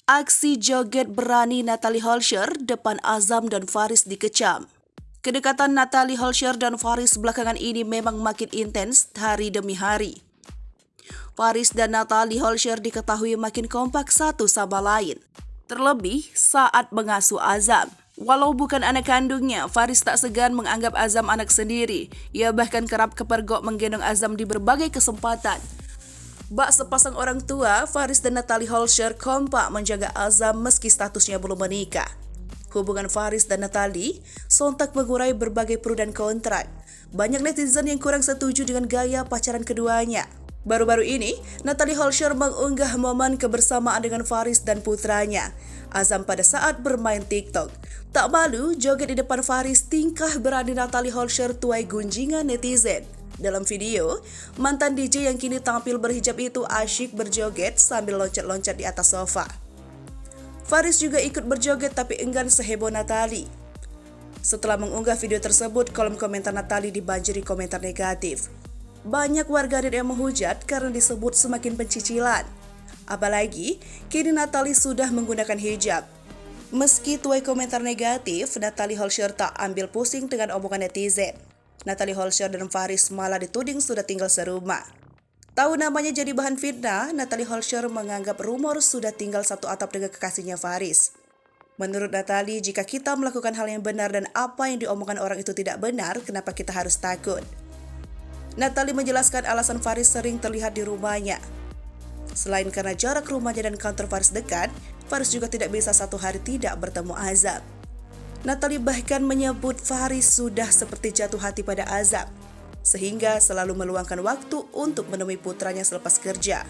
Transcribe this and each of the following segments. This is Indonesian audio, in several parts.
Aksi joget berani Natalie Holscher depan Azam dan Faris dikecam. Kedekatan Natalie Holscher dan Faris belakangan ini memang makin intens hari demi hari. Faris dan Natalie Holscher diketahui makin kompak satu sama lain. Terlebih saat mengasuh Azam. Walau bukan anak kandungnya, Faris tak segan menganggap Azam anak sendiri. Ia bahkan kerap kepergok menggendong Azam di berbagai kesempatan. Bak sepasang orang tua, Faris dan Natalie Holscher kompak menjaga Azam meski statusnya belum menikah. Hubungan Faris dan Natalie sontak mengurai berbagai pro dan kontra. Banyak netizen yang kurang setuju dengan gaya pacaran keduanya. Baru-baru ini, Natalie Holscher mengunggah momen kebersamaan dengan Faris dan putranya, Azam pada saat bermain TikTok. Tak malu, joget di depan Faris, tingkah berani Natalie Holscher tuai gunjingan netizen. Dalam video, mantan DJ yang kini tampil berhijab itu asyik berjoget sambil loncat-loncat di atas sofa. Faris juga ikut berjoget tapi enggan seheboh Natalie. Setelah mengunggah video tersebut, kolom komentar Natalie dibanjiri komentar negatif. Banyak warganet yang menghujat karena disebut semakin pencicilan. Apalagi, kini Natalie sudah menggunakan hijab. Meski tuai komentar negatif, Natalie Holscher tak ambil pusing dengan omongan netizen. Natalie Holscher dan Faris malah dituding sudah tinggal serumah. Tahu namanya jadi bahan fitnah, Natalie Holscher menganggap rumor sudah tinggal satu atap dengan kekasihnya Faris. Menurut Natalie, jika kita melakukan hal yang benar dan apa yang diomongkan orang itu tidak benar, kenapa kita harus takut? Natalie menjelaskan alasan Faris sering terlihat di rumahnya. Selain karena jarak rumahnya dan kantor Faris dekat, Faris juga tidak bisa satu hari tidak bertemu Azam. Natalie bahkan menyebut Faris sudah seperti jatuh hati pada Azam, sehingga selalu meluangkan waktu untuk menemui putranya selepas kerja.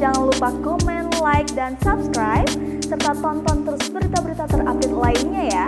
Jangan lupa komen, like, dan subscribe, serta tonton terus berita-berita terupdate lainnya ya.